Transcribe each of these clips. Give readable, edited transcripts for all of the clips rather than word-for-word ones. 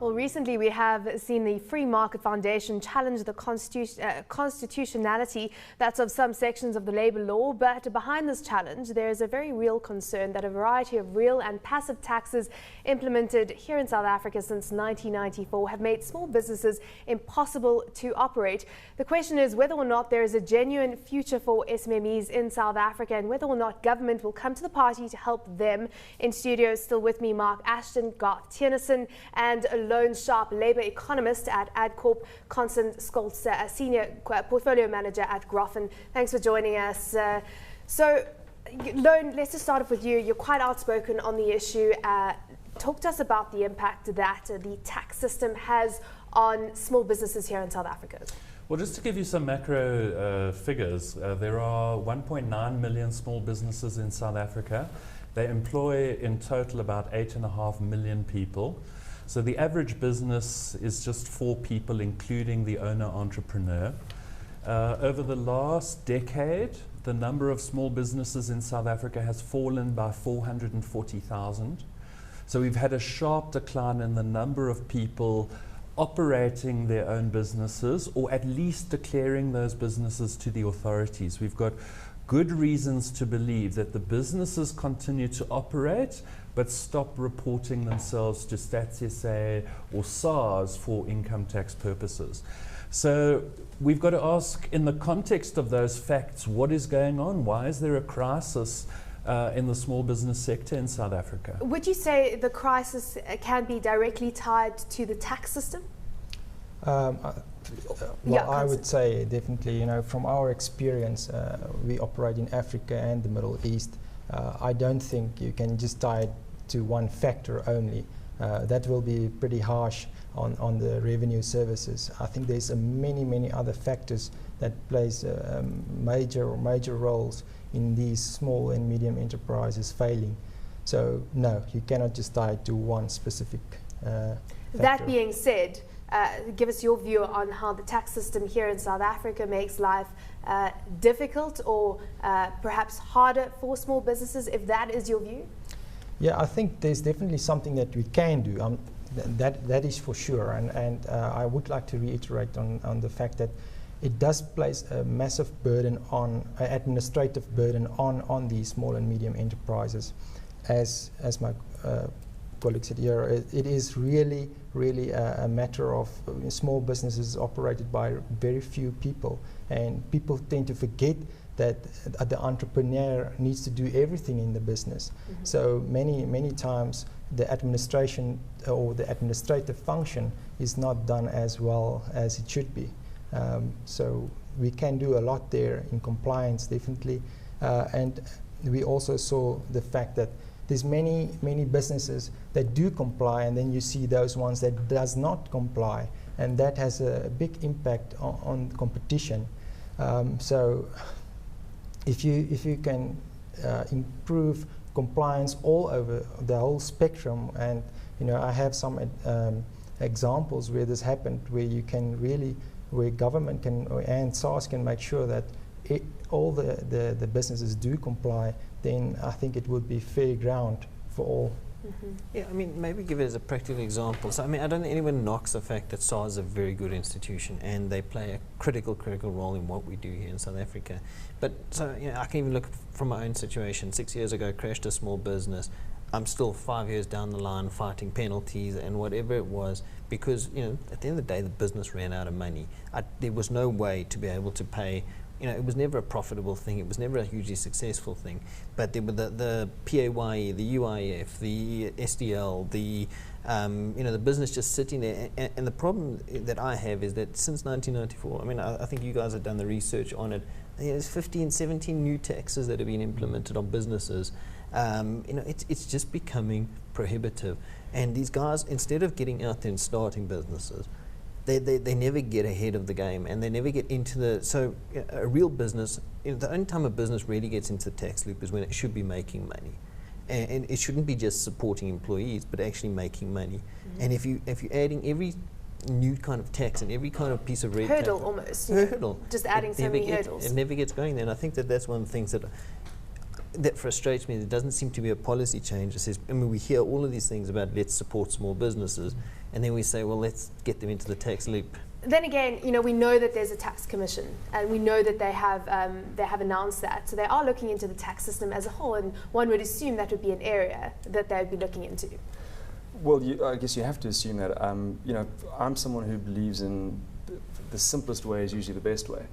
Well, recently we have seen the Free Market Foundation challenge the constitutionality that's of some sections of the labour law, but behind this challenge there is a very real concern that a variety of real and passive taxes implemented here in South Africa since 1994 have made small businesses impossible to operate. The question is whether or not there is a genuine future for SMMEs in South Africa and whether or not government will come to the party to help them. In studio, still with me, Mark Ashton, Garth Tiernison, and a loan sharp labour economist at AdCorp, Constant Scholz, a senior portfolio manager at GroFin. Thanks for joining us. Loan, let's just start off with you. You're quite outspoken on the issue. Talk to us about the impact that the tax system has on small businesses here in South Africa. Well, just to give you some macro figures, there are 1.9 million small businesses in South Africa. They employ in total about 8.5 million people. So the average business is just 4 people, including the owner-entrepreneur. Over the last decade, the number of small businesses in South Africa has fallen by 440,000. So we've had a sharp decline in the number of people operating their own businesses, or at least declaring those businesses to the authorities. We've got good reasons to believe that the businesses continue to operate but stop reporting themselves to Stats SA or SARS for income tax purposes. So we've got to ask, in the context of those facts, what is going on? Why is there a crisis in the small business sector in South Africa? Would you say the crisis can be directly tied to the tax system? I would say definitely, from our experience, we operate in Africa and the Middle East. I don't think you can just tie it to one factor only. That will be pretty harsh on the revenue services. I think there's many other factors that plays major roles in these small and medium enterprises failing. So no, you cannot just tie it to one specific factor. That being said, give us your view on how the tax system here in South Africa makes life difficult or perhaps harder for small businesses, if that is your view? Yeah, I think there's definitely something that we can do. That is for sure. And I would like to reiterate on the fact that it does place a massive burden on, administrative burden on these small and medium enterprises. As my colleague said here, it is really a matter of small businesses operated by very few people, and people tend to forget that the entrepreneur needs to do everything in the business. Mm-hmm. So many times the administration or the administrative function is not done as well as it should be. So we can do a lot there in compliance, definitely, and we also saw the fact that there's many businesses that do comply, and then you see those ones that does not comply, and that has a big impact on competition. So if you can improve compliance all over the whole spectrum, and I have some examples where this happened, where you can really, where government can and SARS can make sure that all the businesses do comply, then I think it would be fair ground for all. Mm-hmm. Yeah, I mean, maybe give it as a practical example. So, I mean, I don't think anyone knocks the fact that SARS is a very good institution and they play a critical role in what we do here in South Africa. But, so, I can even look from my own situation. 6 years ago, crashed a small business. I'm still 5 years down the line fighting penalties and whatever it was, because, at the end of the day, the business ran out of money. There was no way to be able to pay. It was never a profitable thing. It was never a hugely successful thing. But there were the PAYE, the UIF, the SDL, the business just sitting there. And the problem that I have is that since 1994, I mean, I think you guys have done the research on it. There's 15, 17 new taxes that have been implemented on businesses. It's just becoming prohibitive. And these guys, instead of getting out there and starting businesses, they never get ahead of the game, and they never get into a real business, the only time a business really gets into the tax loop is when it should be making money. And it shouldn't be just supporting employees, but actually making money. Mm-hmm. And if you're adding every new kind of tax and every kind of piece of red hurdle tape, almost. Hurdle. Just adding so many hurdles. It never gets going there. And I think that's one of the things that frustrates me. There doesn't seem to be a policy change that says, we hear all of these things about let's support small businesses, and then we say, well, let's get them into the tax loop. Then again, we know that there's a tax commission, and we know that they have announced that. So they are looking into the tax system as a whole, and one would assume that would be an area that they would be looking into. Well, I guess you have to assume that. I'm someone who believes in the simplest way is usually the best way.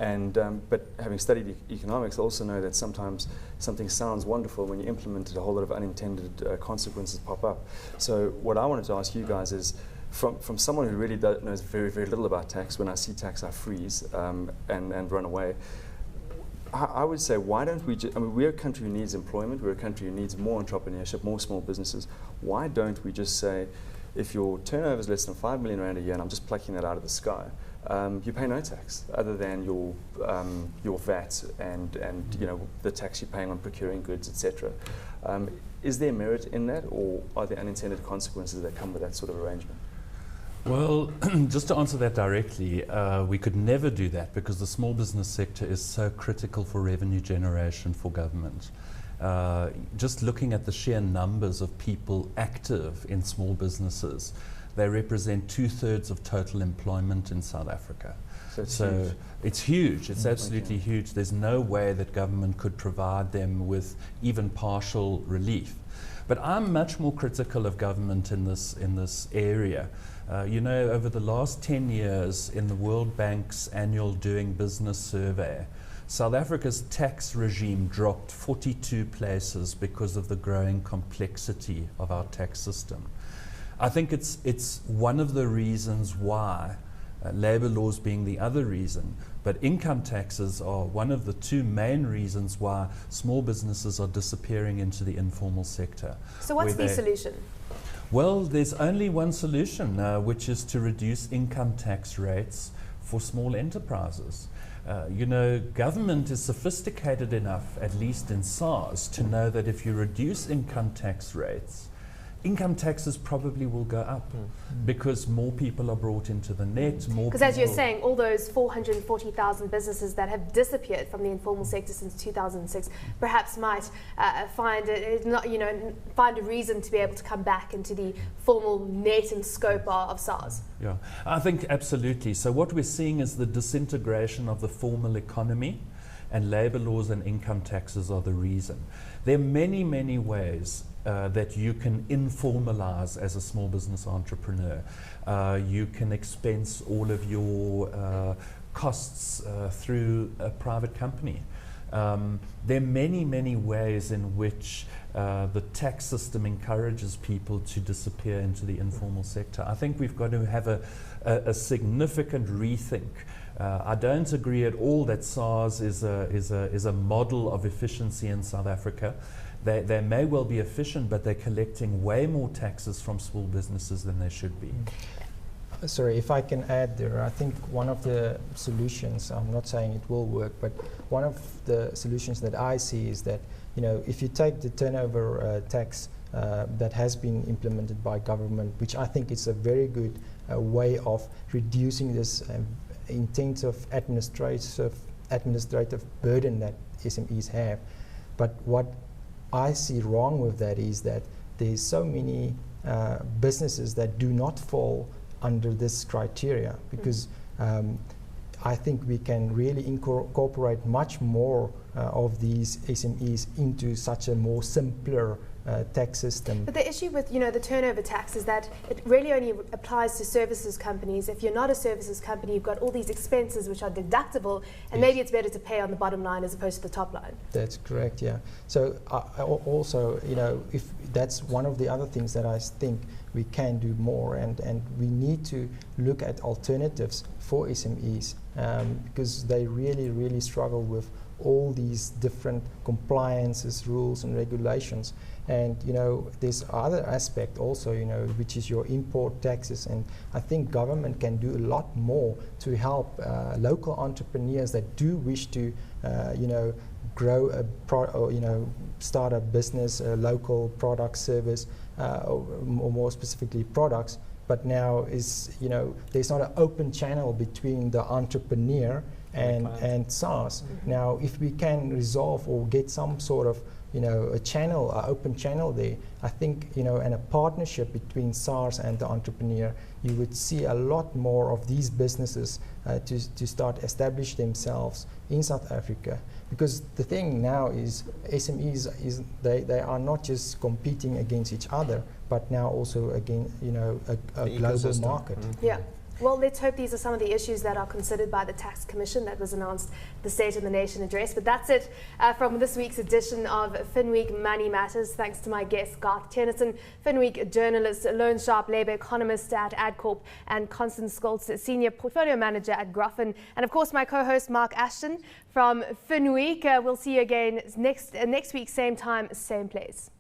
And but having studied economics, I also know that sometimes something sounds wonderful when you implement it, a whole lot of unintended consequences pop up. So what I wanted to ask you guys is, from someone who really knows very, very little about tax, when I see tax I freeze and run away. I would say, why don't we we're a country who needs employment, we're a country who needs more entrepreneurship, more small businesses. Why don't we just say, if your turnover is less than 5 million rand a year, and I'm just plucking that out of the sky, you pay no tax other than your VAT and the tax you're paying on procuring goods, etc. Is there merit in that, or are there unintended consequences that come with that sort of arrangement? Well, just to answer that directly, we could never do that because the small business sector is so critical for revenue generation for government. Just looking at the sheer numbers of people active in small businesses, they represent 2/3 of total employment in South Africa. So huge. It's huge. It's absolutely huge. There's no way that government could provide them with even partial relief. But I'm much more critical of government in this area. Over the last 10 years in the World Bank's annual Doing Business survey, South Africa's tax regime dropped 42 places because of the growing complexity of our tax system. I think it's one of the reasons why, labor laws being the other reason, but income taxes are one of the two main reasons why small businesses are disappearing into the informal sector. So what's the solution? Well, there's only one solution, which is to reduce income tax rates for small enterprises. Government is sophisticated enough, at least in SARS, to know that if you reduce income tax rates, income taxes probably will go up because more people are brought into the net. Because as you're saying, all those 440,000 businesses that have disappeared from the informal sector since 2006 perhaps might find a reason to be able to come back into the formal net and scope of SARS. Yeah, I think absolutely. So what we're seeing is the disintegration of the formal economy, and labor laws and income taxes are the reason. There are many, many ways that you can informalize as a small business entrepreneur. You can expense all of your costs through a private company. There are many, many ways in which the tax system encourages people to disappear into the informal sector. I think we've got to have a significant rethink. I don't agree at all that SARS is a model of efficiency in South Africa. They may well be efficient, but they're collecting way more taxes from small businesses than they should be. Sorry, if I can add there, I think one of the solutions, I'm not saying it will work, but one of the solutions that I see is that, if you take the turnover tax that has been implemented by government, which I think is a very good way of reducing this intensive administrative burden that SMEs have. But what I see wrong with that is that there's so many businesses that do not fall under this criteria, because I think we can really incorporate much more of these SMEs into such a more simpler tax system. But the issue with the turnover tax is that it really only applies to services companies. If you're not a services company, you've got all these expenses which are deductible, and maybe it's better to pay on the bottom line as opposed to the top line. That's correct, yeah. So also, if that's one of the other things that I think we can do more, and we need to look at alternatives for SMEs because they really, really struggle with all these different compliances, rules and regulations. And there's other aspect also, which is your import taxes, and I think government can do a lot more to help local entrepreneurs that do wish to grow start a business, a local product service, or more specifically products. But now there's not an open channel between the entrepreneur and SARS. Now, if we can resolve or get some sort of a channel, an open channel there, I think, and a partnership between SARS and the entrepreneur, you would see a lot more of these businesses to start establish themselves in South Africa. Because the thing now is SMEs they are not just competing against each other, but now also against a global market. Yeah. Well, let's hope these are some of the issues that are considered by the Tax Commission that was announced the State of the Nation address. But that's it from this week's edition of FinWeek Money Matters. Thanks to my guest, Garth Tennyson, FinWeek journalist, loan sharp Labour economist at AdCorp, and Constance Scholz, Senior Portfolio Manager at GroFin. And of course, my co-host, Mark Ashton from FinWeek. We'll see you again next week, same time, same place.